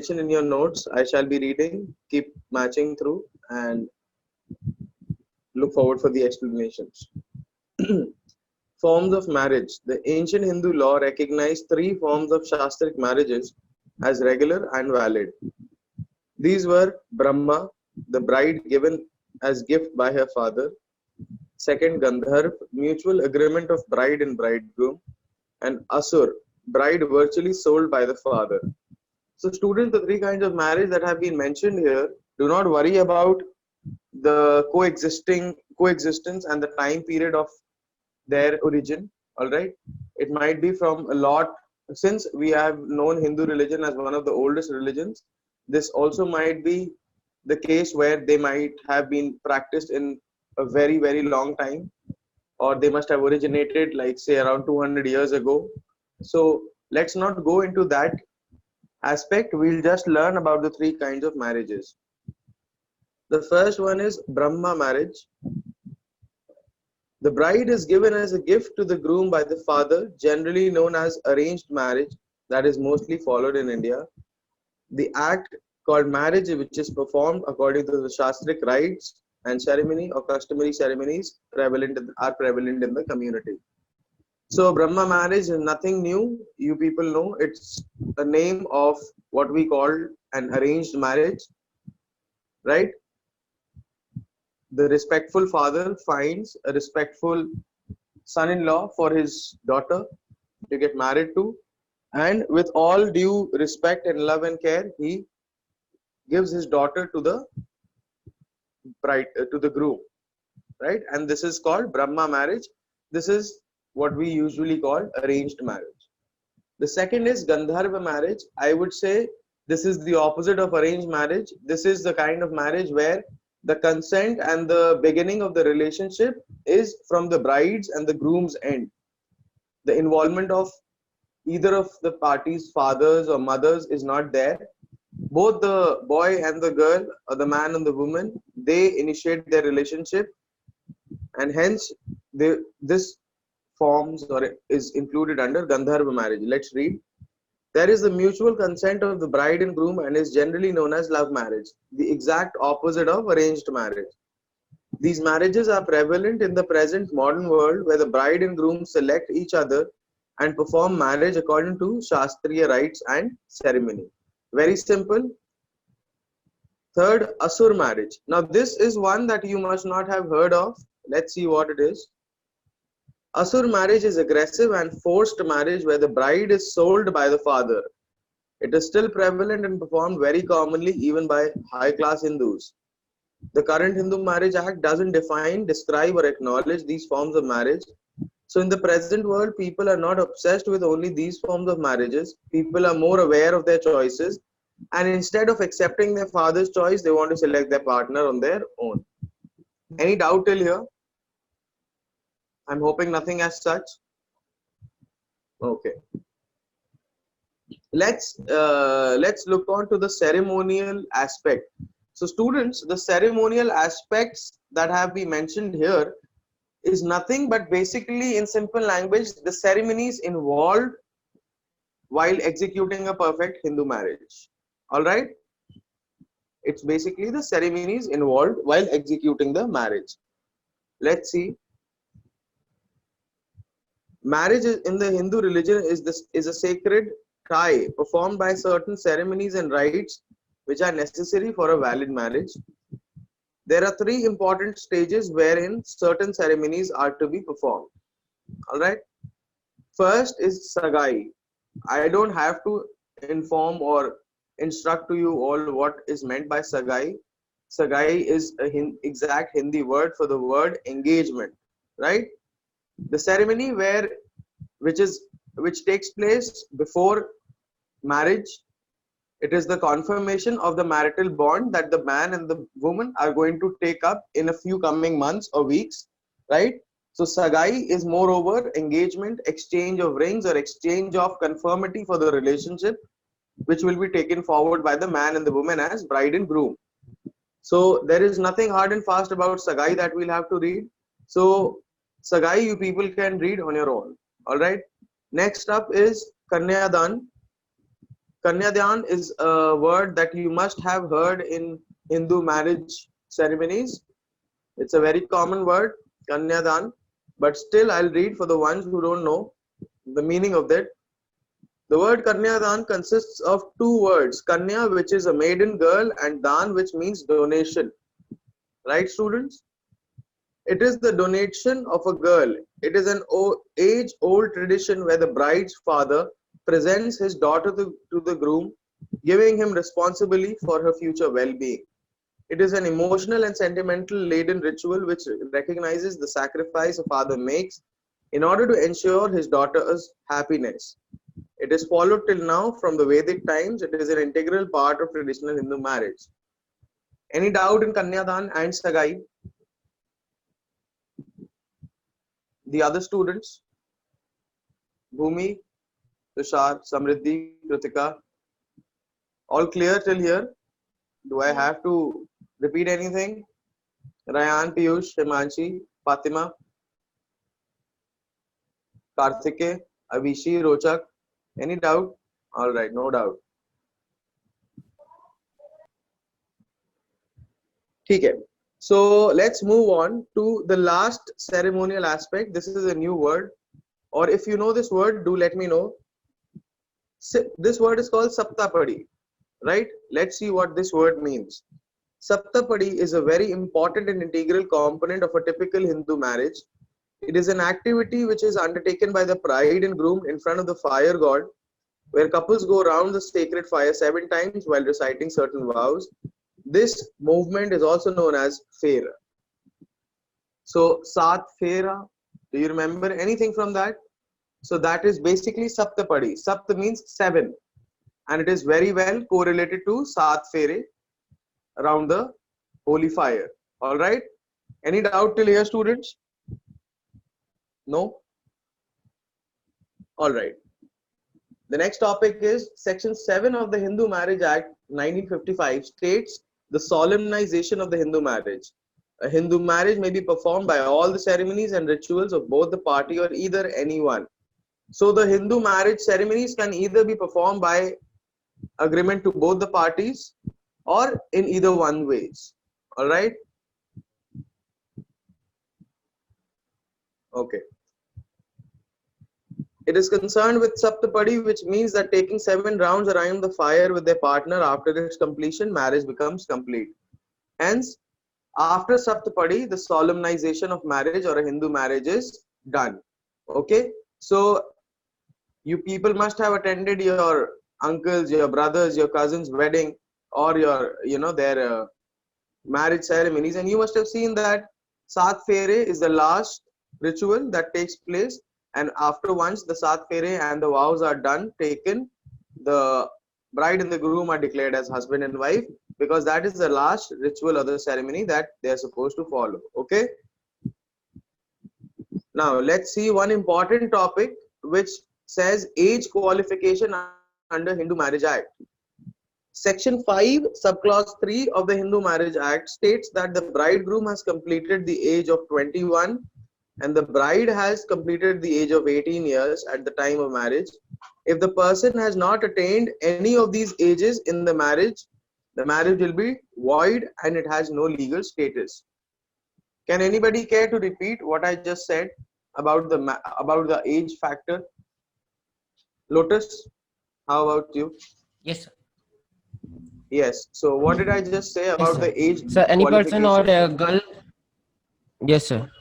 attention in your notes. I shall be reading. Keep matching through and look forward for the explanations. Forms of marriage. The ancient Hindu law recognized three forms of Shastric marriages as regular and valid. These were Brahma, the bride given as gift by her father. Second, Gandharv, mutual agreement of bride and bridegroom. And Asur, bride virtually sold by the father. So students, the three kinds of marriage that have been mentioned here, do not worry about the coexistence and the time period of their origin. All right, it might be from a lot, since we have known Hindu religion as one of the oldest religions. This also might be the case where they might have been practiced in a very long time, or they must have originated like say around 200 years ago. So let's not go into that aspect. We'll just learn about the three kinds of marriages. The first one is Brahma marriage. The bride is given as a gift to the groom by the father, generally known as arranged marriage, that is mostly followed in India. The act called marriage, which is performed according to the Shastric rites and ceremony or customary ceremonies are prevalent in the community. So Brahma marriage is nothing new. You people know it's the name of what we call an arranged marriage, right? The respectful father finds a respectful son-in-law for his daughter to get married to, and with all due respect and love and care, he gives his daughter to the bride, to the groom, right? And this is called Brahma marriage. This is what we usually call arranged marriage. The second is Gandharva marriage. I would say this is the opposite of arranged marriage. This is the kind of marriage where the consent and the beginning of the relationship is from the bride's and the groom's end. The involvement of either of the parties, fathers or mothers, is not there. Both the boy and the girl, or the man and the woman, they initiate their relationship, and hence this forms or is included under Gandharva marriage. Let's read. There is the mutual consent of the bride and groom and is generally known as love marriage, the exact opposite of arranged marriage. These marriages are prevalent in the present modern world, where the bride and groom select each other and perform marriage according to Shastriya rites and ceremony. Very simple. Third, Asur marriage. Now this is one that you must not have heard of. Let's see what it is. Asur marriage is aggressive and forced marriage where the bride is sold by the father. It is still prevalent and performed very commonly even by high-class Hindus. The current Hindu Marriage Act doesn't define, describe or acknowledge these forms of marriage. So in the present world, people are not obsessed with only these forms of marriages. People are more aware of their choices, and instead of accepting their father's choice, they want to select their partner on their own. Any doubt till here? I'm hoping nothing as such. Okay. Let's look on to the ceremonial aspect. So students, the ceremonial aspects that have been mentioned here is nothing but basically, in simple language, the ceremonies involved while executing a perfect Hindu marriage. All right. It's basically the ceremonies involved while executing the marriage. Let's see. Marriage in the Hindu religion is a sacred tie performed by certain ceremonies and rites which are necessary for a valid marriage. There are three important stages wherein certain ceremonies are to be performed. All right. First is Sagai. I don't have to inform or instruct to you all what is meant by Sagai. Sagai is an exact Hindi word for the word engagement, right? The ceremony which takes place before marriage. It is the confirmation of the marital bond that the man and the woman are going to take up in a few coming months or weeks, right? So Sagai is moreover engagement, exchange of rings or exchange of conformity for the relationship, which will be taken forward by the man and the woman as bride and groom. So there is nothing hard and fast about Sagai that we'll have to read. So Sagai you people can read on your own. All right. Next up is Kanyadan. Kanyadan is a word that you must have heard in Hindu marriage ceremonies. It's a very common word, Kanyadan, but still I'll read for the ones who don't know the meaning of that. The word Kanyadan consists of two words, Kanya, which is a maiden girl, and Dan, which means donation. Right, students? It is the donation of a girl. It is an age-old tradition where the bride's father presents his daughter to the groom, giving him responsibility for her future well-being. It is an emotional and sentimental laden ritual which recognizes the sacrifice a father makes in order to ensure his daughter's happiness. It is followed till now from the Vedic times. It is an integral part of traditional Hindu marriage. Any doubt in Kanyadan and Sagai? The other students, Bhumi, Tushar, Samriddhi, Kritika, all clear till here? Do I have to repeat anything? Rayan, Piyush, Himanshi, Fatima, Karthike, Avishi, Rochak. Any doubt? All right, no doubt. Okay. So let's move on to the last ceremonial aspect. This is a new word, or if you know this word, do let me know. This word is called Saptapadi, right? Let's see what this word means. Saptapadi is a very important and integral component of a typical Hindu marriage. It is an activity which is undertaken by the bride and groom in front of the fire god, where couples go around the sacred fire 7 times while reciting certain vows. This movement is also known as Fera. So, Sat Fera, do you remember anything from that? So, that is basically Saptapadi. Sapt means 7, and it is very well correlated to Sat Fere around the holy fire. All right. Any doubt till here, students? No? All right. The next topic is Section 7 of the Hindu Marriage Act 1955 states the solemnization of the Hindu marriage. A Hindu marriage may be performed by all the ceremonies and rituals of both the party or either anyone. So the Hindu marriage ceremonies can either be performed by agreement to both the parties or in either one ways. All right. Okay. It is concerned with Saptapadi, which means that taking 7 rounds around the fire with their partner after its completion, marriage becomes complete. Hence, after Saptapadi, the solemnization of marriage or a Hindu marriage is done. Okay. So, you people must have attended your uncles, your brothers, your cousins' wedding or your, their marriage ceremonies, and you must have seen that Sat Fere is the last ritual that takes place, and after once the Sat Fere and the vows are done, taken, the bride and the groom are declared as husband and wife, because that is the last ritual or the ceremony that they are supposed to follow. Okay. Now let's see one important topic which says age qualification under Hindu Marriage Act. Section 5, subclause 3 of the Hindu Marriage Act states that the bridegroom has completed the age of 21 and the bride has completed the age of 18 years at the time of marriage. If the person has not attained any of these ages in the marriage will be void and it has no legal status. Can anybody care to repeat what I just said about the age factor? Lotus, how about you? Yes, sir. Yes. So what did I just say Yes, about sir. the age So any person or qualification? a girl, yes, sir.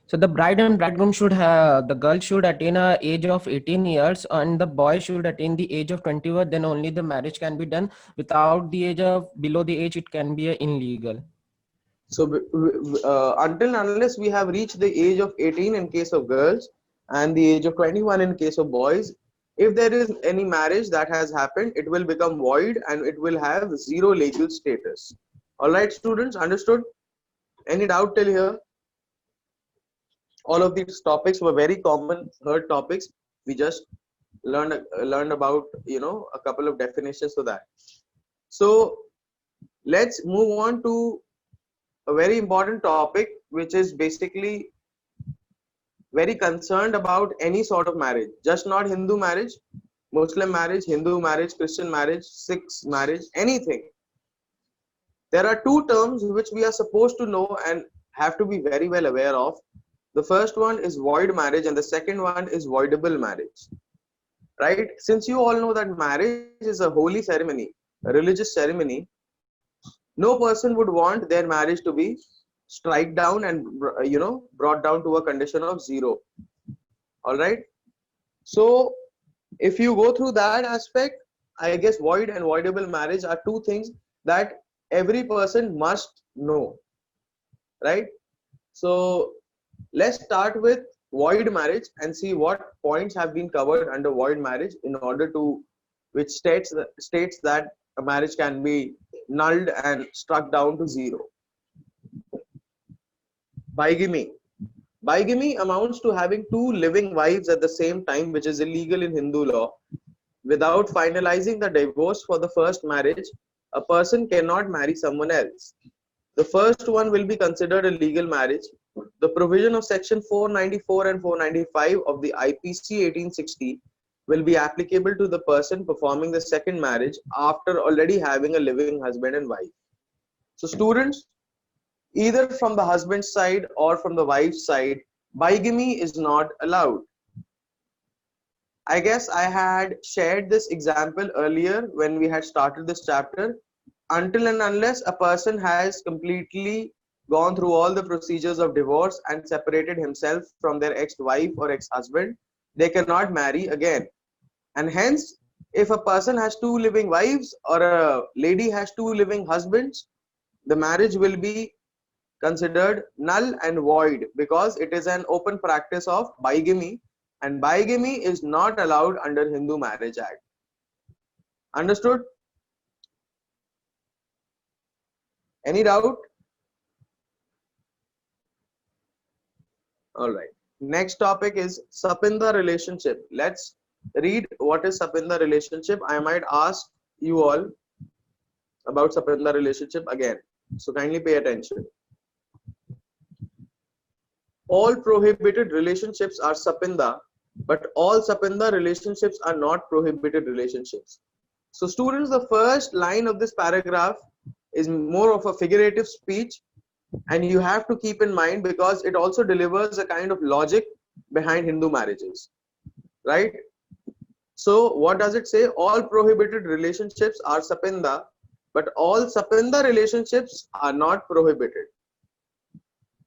So the bride and bridegroom should have, the girl should attain a age of 18 years and the boy should attain the age of 21. Then only the marriage can be done. Without the age of below the age, it can be illegal. So until and unless we have reached the age of 18 in case of girls and the age of 21 in case of boys, if there is any marriage that has happened, it will become void and it will have zero legal status. All right, students, understood? Any doubt till here? All of these topics were very common heard topics. We just learned about a couple of definitions for that. So let's move on to a very important topic, which is basically very concerned about any sort of marriage, just not Hindu marriage, Muslim marriage, Hindu marriage, Christian marriage, Sikh marriage, anything. There are two terms which we are supposed to know and have to be very well aware of. The first one is void marriage and the second one is voidable marriage. Right? Since you all know that marriage is a holy ceremony, a religious ceremony, no person would want their marriage to be strike down and brought down to a condition of zero. All right. So if you go through that aspect, I guess void and voidable marriage are two things that every person must know, right? So let's start with void marriage and see what points have been covered under void marriage in order to which states that a marriage can be nulled and struck down to zero. Bigamy. Bigamy amounts to having two living wives at the same time, which is illegal in Hindu law. Without finalizing the divorce for the first marriage, a person cannot marry someone else. The first one will be considered a legal marriage. The provision of section 494 and 495 of the IPC 1860 will be applicable to the person performing the second marriage after already having a living husband and wife. So students, either from the husband's side or from the wife's side, bigamy is not allowed. I guess I had shared this example earlier when we had started this chapter. Until and unless a person has completely gone through all the procedures of divorce and separated himself from their ex-wife or ex-husband, they cannot marry again. And hence, if a person has two living wives or a lady has two living husbands, the marriage will be considered null and void because it is an open practice of bigamy, and bigamy is not allowed under Hindu Marriage Act. Understood? Any doubt? All right. Next topic is Sapinda relationship. Let's read what is Sapinda relationship. I might ask you all about Sapinda relationship again. So kindly pay attention. All prohibited relationships are Sapinda, but all Sapinda relationships are not prohibited relationships. So students, the first line of this paragraph is more of a figurative speech, and you have to keep in mind because it also delivers a kind of logic behind Hindu marriages, right? So what does it say? All prohibited relationships are Sapinda, but all Sapinda relationships are not prohibited.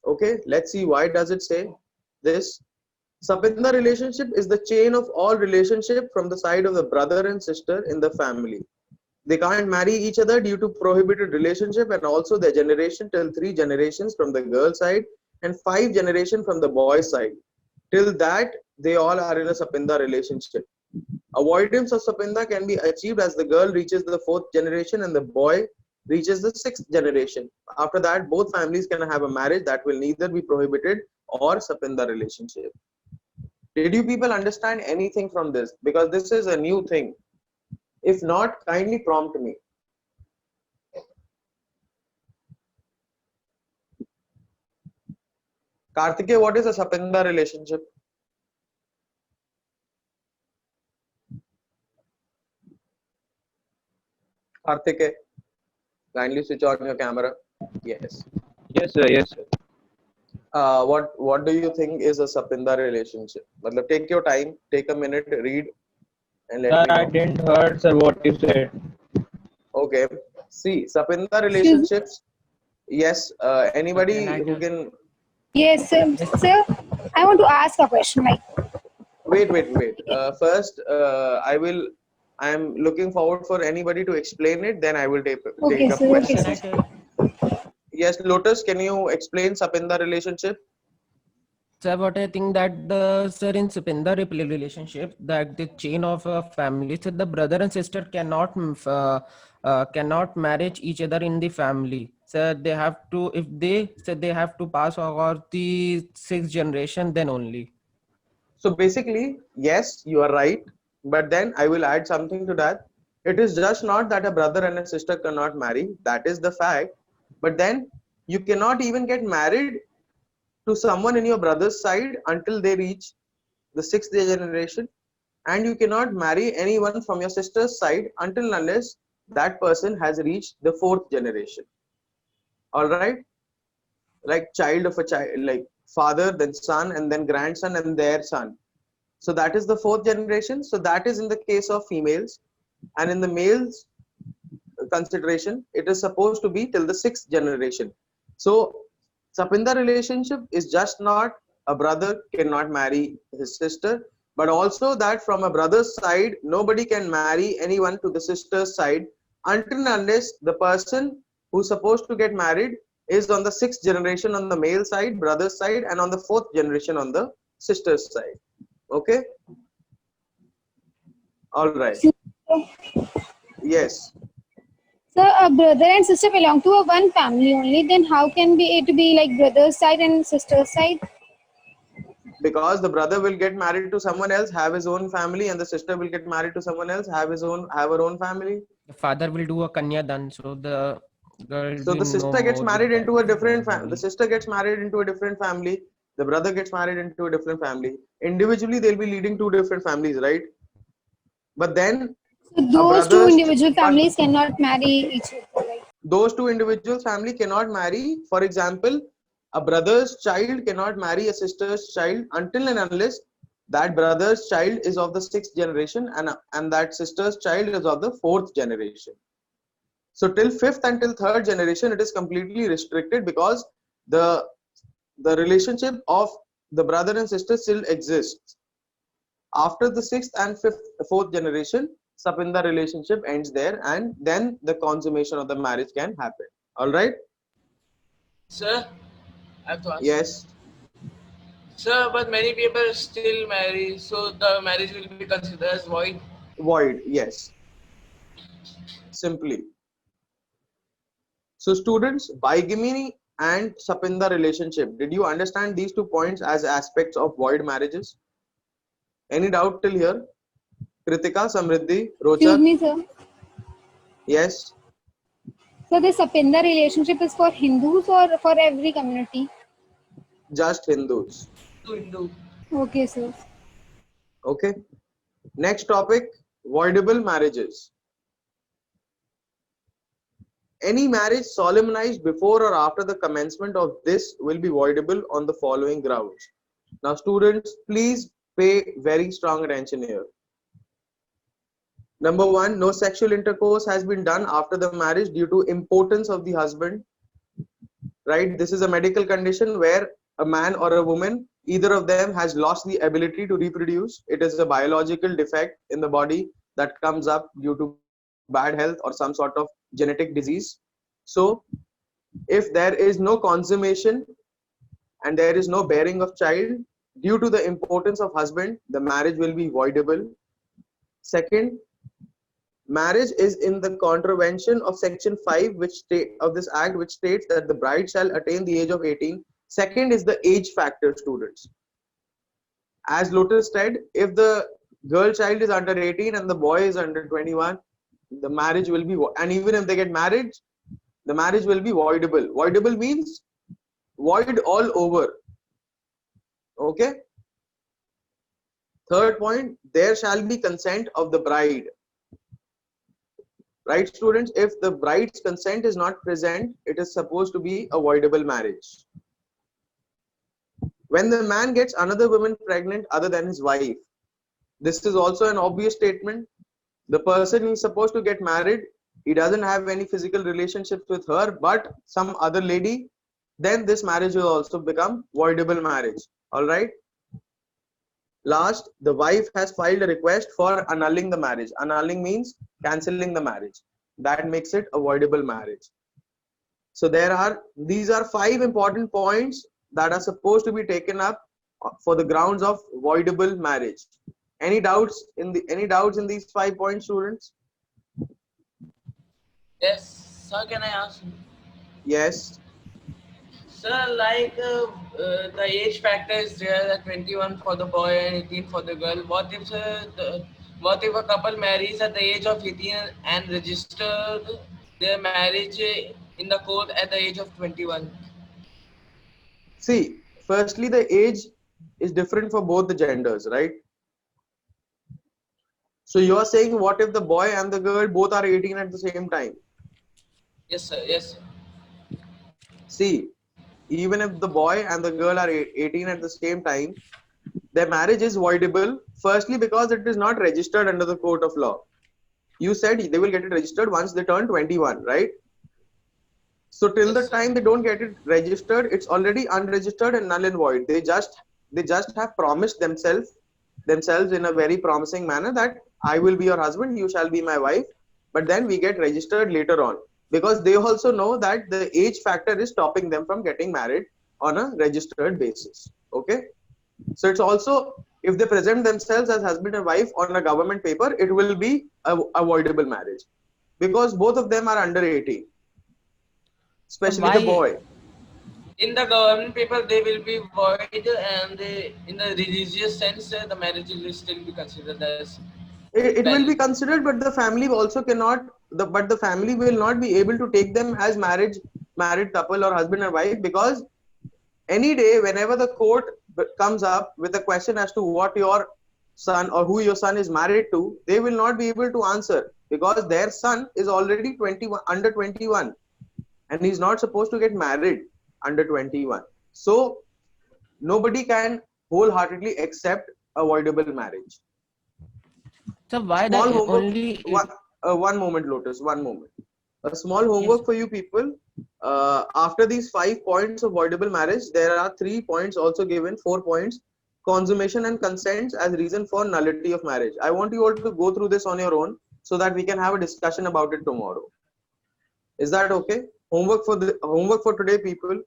Okay, let's see why does it say this. Sapinda relationship is the chain of all relationship from the side of the brother and sister in the family. They can't marry each other due to prohibited relationship, and also their generation till 3 generations from the girl side and 5 generations from the boy side. Till that, they all are in a Sapinda relationship. Avoidance of Sapinda can be achieved as the girl reaches the 4th generation and the boy reaches the 6th generation. After that, both families can have a marriage that will neither be prohibited or Sapinda relationship. Did you people understand anything from this? Because this is a new thing. If not, kindly prompt me. Karthike, what is a Sapinda relationship? Karthike, kindly switch on your camera. Yes. Yes, sir. Yes, sir. What do you think is a Sapinda relationship? Matlab, take your time, take a minute, read, and let Sir, me I know. didn't heard, sir, what you said. Okay. See, Sapinda Excuse me. relationships. Yes. Anybody Can I who tell? can Yes, Yes, sir. I want to ask a question. Like, wait. First, I am looking forward for anybody to explain it. Then I will take okay, up sir. Okay, can sir. I questions. tell? Yes, Lotus, can you explain Sapinda relationship? So what I think that the sir in Sapinda relationship, that the chain of a family, so the brother and sister cannot marry each other in the family. So they have to, if they have to pass over the 6th generation, then only. So basically, yes, you are right. But then I will add something to that. It is just not that a brother and a sister cannot marry. That is the fact. But then you cannot even get married to someone in your brother's side until they reach the 6th generation. and you cannot marry anyone from your sister's side until and unless that person has reached the fourth generation. All right, like child of a child, like father, then son, and then grandson, and their son. So that is the fourth generation. So that is in the case of females, and in the males consideration, it is supposed to be till the sixth generation. So Sapinda relationship is just not a brother cannot marry his sister, but also that from a brother's side, nobody can marry anyone to the sister's side until and unless the person who's supposed to get married is on the sixth generation on the male side, brother's side, and on the fourth generation on the sister's side. Okay? All right. Yes. So a brother and sister belong to a one family only. Then how can be it be like brother's side and sister's side? Because the brother will get married to someone else, have his own family, and the sister will get married to someone else, have her own family. The father will do a kanyadan, so the girl So will the know sister gets more married with into a that different the family. sister gets married into a different family. The brother gets married into a different family. Individually, they'll be leading two different families, right? But then So a those two brother's individual but families cannot marry each other. Like, those two individuals family cannot marry. For example, a brother's child cannot marry a sister's child until and unless that brother's child is of the sixth generation and that sister's child is of the fourth generation. So till fifth and till third generation, it is completely restricted because the the relationship of the brother and sister still exists. After the sixth and fourth generation, Sapinda relationship ends there, and then the consummation of the marriage can happen. All right. Sir, I have to ask. Yes. Sir, but many people still marry, so the marriage will be considered as void. Void. Yes. Simply. So students, bigamy and Sapinda relationship. Did you understand these 2 points as aspects of void marriages? Any doubt till here? Kritika, Samriddhi, excuse Rocha? me, sir. Yes. So this Sapinda relationship is for Hindus or for every community? Just Hindus. Hindu. Okay, sir. Okay. Next topic, voidable marriages. Any marriage solemnized before or after the commencement of this will be voidable on the following grounds. Now students, please pay very strong attention here. Number one, no sexual intercourse has been done after the marriage due to impotence of the husband. Right? This is a medical condition where a man or a woman, either of them has lost the ability to reproduce. It is a biological defect in the body that comes up due to bad health or some sort of genetic disease. So if there is no consummation and there is no bearing of child due to the impotence of husband, the marriage will be voidable. Second, marriage is in the contravention of section 5 of this act, which states that the bride shall attain the age of 18. Second is the age factor, students. As Lotus said, if the girl child is under 18 and the boy is under 21, the marriage will be, and even if they get married, the marriage will be voidable. Voidable means void all over. Okay. Third point, there shall be consent of the bride. Right, students? If the bride's consent is not present, it is supposed to be a voidable marriage. When the man gets another woman pregnant other than his wife, this is also an obvious statement. The person is supposed to get married, he doesn't have any physical relationships with her, but some other lady, then this marriage will also become voidable marriage. All right. Last, the wife has filed a request for annulling the marriage. Annulling means cancelling the marriage. That makes it a voidable marriage. So these are 5 important points that are supposed to be taken up for the grounds of voidable marriage. Any doubts in these 5 points, students? Yes, sir, can I ask? Yes. Sir, like the age factor is there at 21 for the boy and 18 for the girl. What if a couple marries at the age of 18 and registered their marriage in the court at the age of 21? See, firstly, the age is different for both the genders, right? So you are saying, what if the boy and the girl both are 18 at the same time? Yes, sir. Yes, sir. See, even if the boy and the girl are 18 at the same time, their marriage is voidable. Firstly, because it is not registered under the court of law. You said they will get it registered once they turn 21, right? So till the Yes, sir. time they don't get it registered, it's already unregistered and null and void. They just have promised themselves in a very promising manner that I will be your husband, you shall be my wife. But then we get registered later on because they also know that the age factor is stopping them from getting married on a registered basis. Okay. So it's also, if they present themselves as husband and wife on a government paper, it will be a avoidable marriage because both of them are under 18, So especially the why? boy. In the government paper, they will be void, and in the religious sense, the marriage will still be considered as It will valid. be considered, but the family also cannot. But the family will not be able to take them as married couple or husband and wife because any day, whenever the court comes up with a question as to what your son or who your son is married to, they will not be able to answer because their son is already 21, under 21, and he's not supposed to get married under 21. So nobody can wholeheartedly accept avoidable marriage. So why Small the homework. only? One moment, Lotus. One moment. A small Yes. homework for you people. After these 5 points of avoidable marriage, there are 3 points also given. 4 points: consummation and consent as reason for nullity of marriage. I want you all to go through this on your own so that we can have a discussion about it tomorrow. Is that okay? Homework for today, people.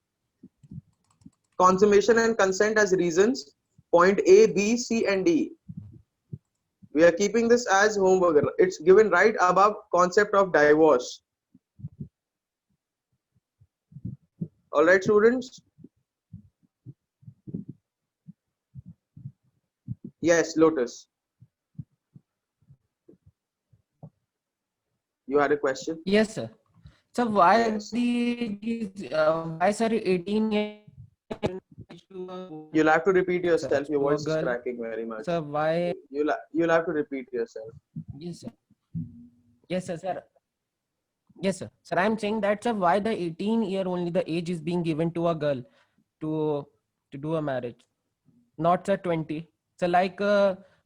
Consummation and consent as reasons. Point A, B, C, and D. We are keeping this as homework. It's given right above concept of divorce. All right, students. Yes, Lotus. You had a question? Yes, sir. So why Yes. why sir 18 years You'll have to repeat sir, yourself. Your to a voice is girl? cracking very much. So why? You'll have to repeat yourself. Yes, sir. Yes, sir. Sir. Yes, sir. Sir, I'm saying that sir, why the 18-year only the age is being given to a girl to do a marriage, not sir 20. So like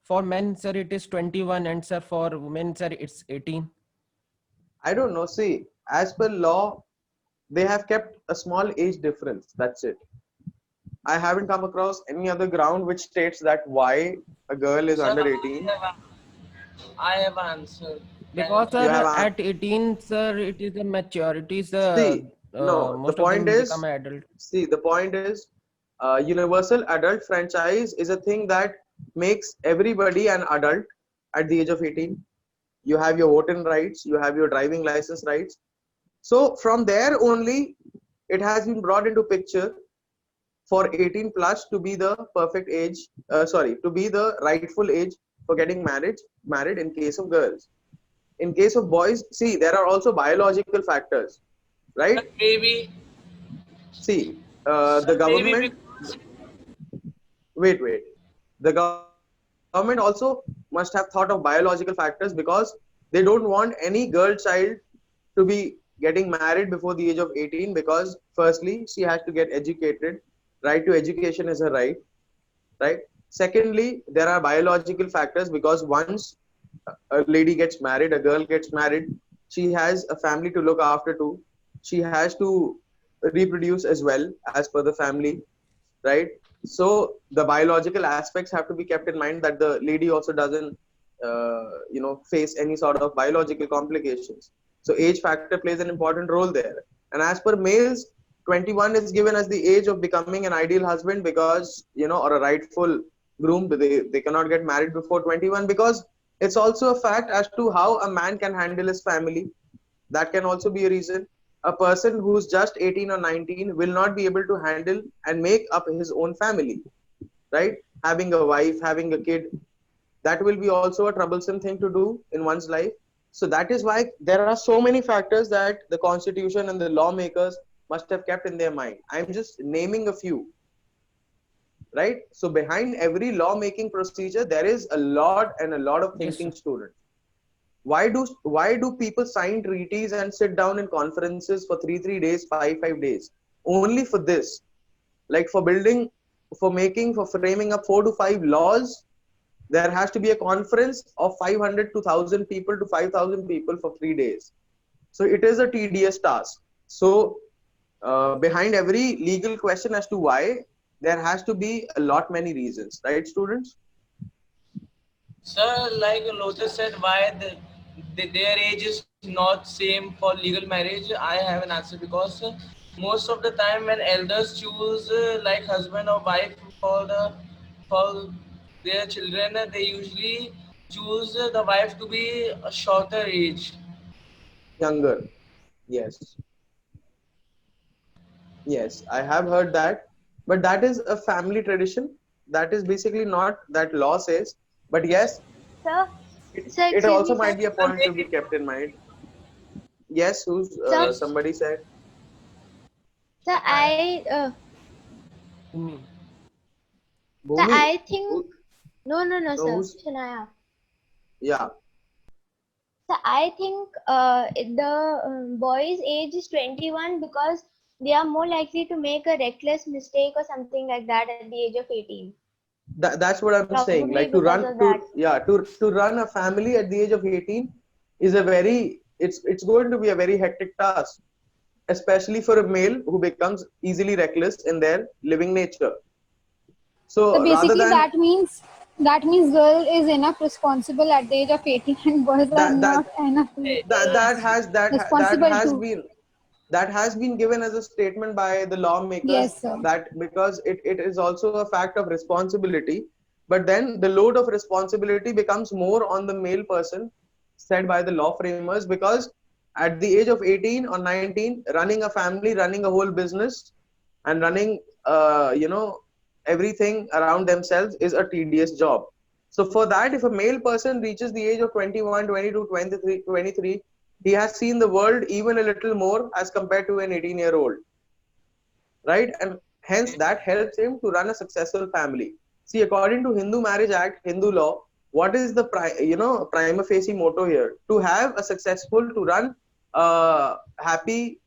for men, sir, it is 21, and sir for women, sir, it's 18. I don't know. See, as per law, they have kept a small age difference. That's it. I haven't come across any other ground which states that why a girl is Sir, under 18. I have answered. Can you Because You please? have sir, at 18, sir, it is a maturity. It is see. No, the most of point them become is, adult. see, the point is, universal adult franchise is a thing that makes everybody an adult at the age of 18. You have your voting rights, you have your driving license rights. So from there only, it has been brought into picture for 18 plus to be the perfect age. To be the rightful age for getting married in case of girls. In case of boys, see, there are also biological factors, right? But maybe, See, the sir, maybe government. because Wait. The government also must have thought of biological factors because they don't want any girl child to be getting married before the age of 18 because firstly she has to get educated. Right to education is her right? Secondly, there are biological factors because once a lady gets married, a girl gets married, she has a family to look after too. She has to reproduce as well as per the family, right? So the biological aspects have to be kept in mind that the lady also doesn't, face any sort of biological complications. So age factor plays an important role there. And as per males, 21 is given as the age of becoming an ideal husband because, or a rightful groom. They cannot get married before 21 because it's also a fact as to how a man can handle his family. That can also be a reason. A person who's just 18 or 19 will not be able to handle and make up his own family, right? Having a wife, having a kid, that will be also a troublesome thing to do in one's life. So that is why there are so many factors that the constitution and the lawmakers must have kept in their mind. I'm just naming a few. right? So behind every law making procedure, there is a lot and a lot of Yes, thinking, sir. students. Why do people sign treaties and sit down in conferences for 3 days, 5 days, only for this? Like for building, for framing up 4 to 5 laws, there has to be a conference of 500 to 1,000 people to 5,000 people for 3 days. So it is a tedious task. So behind every legal question as to why, there has to be a lot many reasons, right, students? Sir, like Lotus said, why their age is not same for legal marriage? I have an answer because most of the time when elders choose like husband or wife for their children, they usually choose the wife to be a shorter age. Younger. Yes. Yes, I have heard that, but that is a family tradition. That is basically not that law says. But yes, Sir, it, sir, it excuse also me, sir. might be a Sir, point to be kept in mind. Yes, who's Sir, yes, somebody said sir, Me. Bhumi. I think Who, no, no, sir. who's Shania. yeah. So I think the boy's age is 21 because they are more likely to make a reckless mistake or something like that at the age of 18. That's what I'm saying. Probably Like to because run of that. to run a family at the age of 18 is a very it's going to be a very hectic task, especially for a male who becomes easily reckless in their living nature. So So rather basically than that means girl is enough responsible at the age of 18 and boys are that that not enough that responsible has too. been given as a statement by the lawmakers, Yes, sir. that because it is also a fact of responsibility, but then the load of responsibility becomes more on the male person, said by the law framers, because at the age of 18 or 19, running a family, running a whole business, and running everything around themselves is a tedious job. So for that, if a male person reaches the age of 21, 22, 23, 23, he has seen the world even a little more as compared to an 18-year-old, right? And hence that helps him to run a successful family. See, according to Hindu Marriage Act, Hindu law, what is the prima facie motto here? To have a successful, to run a happy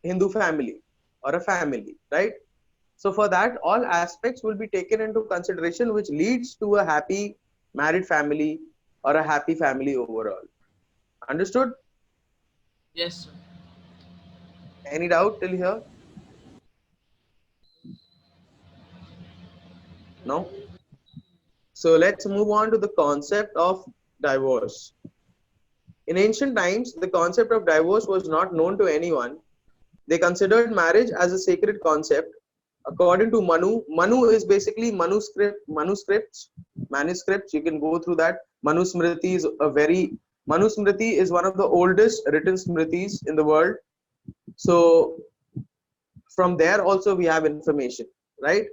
Hindu family or a family, right? So for that, all aspects will be taken into consideration, which leads to a happy married family or a happy family overall. Understood? yes, sir. Any doubt till here? No? So let's move on to the concept of divorce. In ancient times, the concept of divorce was not known to anyone. They considered marriage as a sacred concept. According to Manu, Manu is basically manuscripts. You can go through that. Manu Smriti is one of the oldest written Smritis in the world. So from there also we have information, right?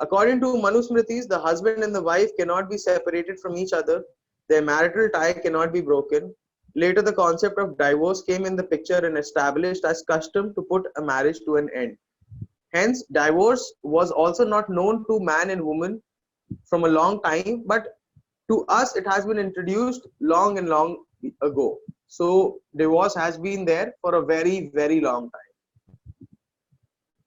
According to Manusmritis, the husband and the wife cannot be separated from each other. Their marital tie cannot be broken. Later, the concept of divorce came in the picture and established as custom to put a marriage to an end. Hence, divorce was also not known to man and woman from a long time, but to us, it has been introduced long and long ago. So, divorce has been there for a very, very long time.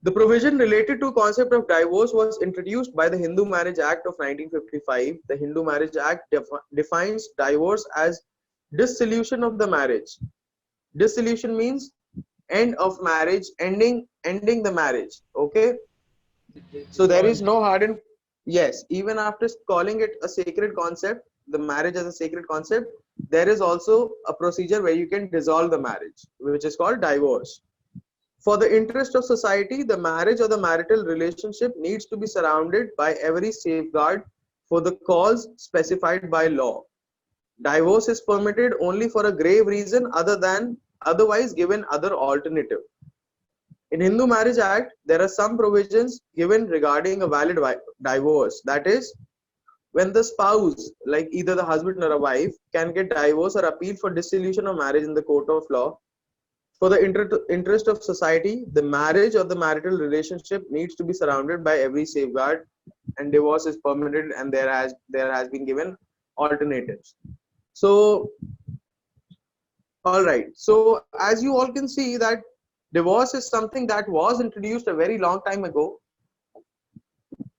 The provision related to concept of divorce was introduced by the Hindu Marriage Act of 1955. The Hindu Marriage Act defines divorce as dissolution of the marriage. Dissolution means end of marriage, ending the marriage. Okay, so there is no hardened. Yes, even after calling it a sacred concept, the marriage as a sacred concept, there is also a procedure where you can dissolve the marriage, which is called divorce. For the interest of society, the marriage or the marital relationship needs to be surrounded by every safeguard for the cause specified by law. Divorce is permitted only for a grave reason other than otherwise given other alternative. In Hindu Marriage Act, there are some provisions given regarding a valid divorce. That is, when the spouse, like either the husband or a wife, can get divorce or appeal for dissolution of marriage in the court of law. For the interest of society, the marriage or the marital relationship needs to be surrounded by every safeguard and divorce is permanent, and there has been given alternatives. So all right, so as you all can see that divorce is something that was introduced a very long time ago,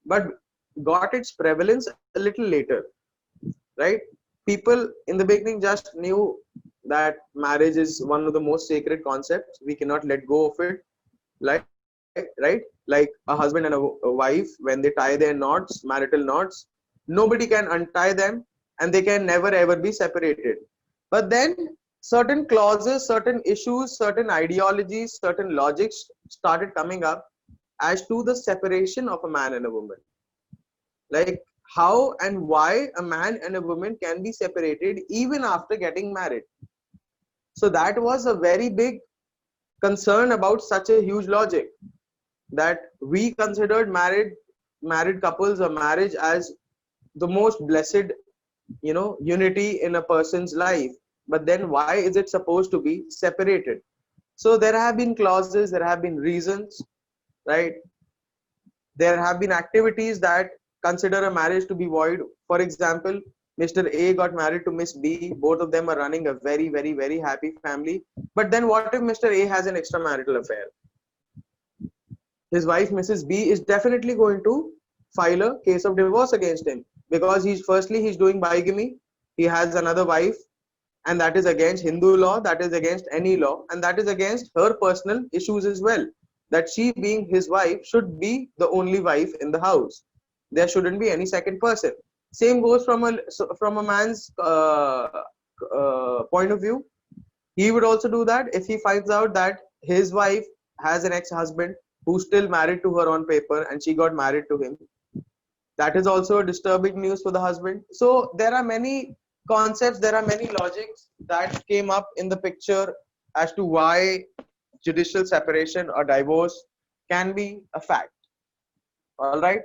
but got its prevalence a little later, right? People in the beginning just knew that marriage is one of the most sacred concepts. We cannot let go of it, like right? Like a husband and a wife, when they tie their knots, marital knots, nobody can untie them, and they can never ever be separated. But then certain clauses, certain issues, certain ideologies, certain logics started coming up as to the separation of a man and a woman. Like how and why a man and a woman can be separated even after getting married. So that was a very big concern about such a huge logic, that we considered married couples or marriage as the most blessed, unity in a person's life. But then why is it supposed to be separated? So there have been clauses, there have been reasons, right? There have been activities that consider a marriage to be void. For example, Mr. A got married to Miss B. Both of them are running a very, very, very happy family. But then what if Mr. A has an extramarital affair? His wife, Mrs. B, is definitely going to file a case of divorce against him, because he's doing bigamy. He has another wife, and that is against Hindu law, that is against any law, and that is against her personal issues as well. That she, being his wife, should be the only wife in the house. There shouldn't be any second person. Same goes from a man's point of view. He would also do that if he finds out that his wife has an ex-husband who's still married to her on paper, and she got married to him. That is also disturbing news for the husband. So there are many concepts, there are many logics that came up in the picture as to why judicial separation or divorce can be a fact. All right.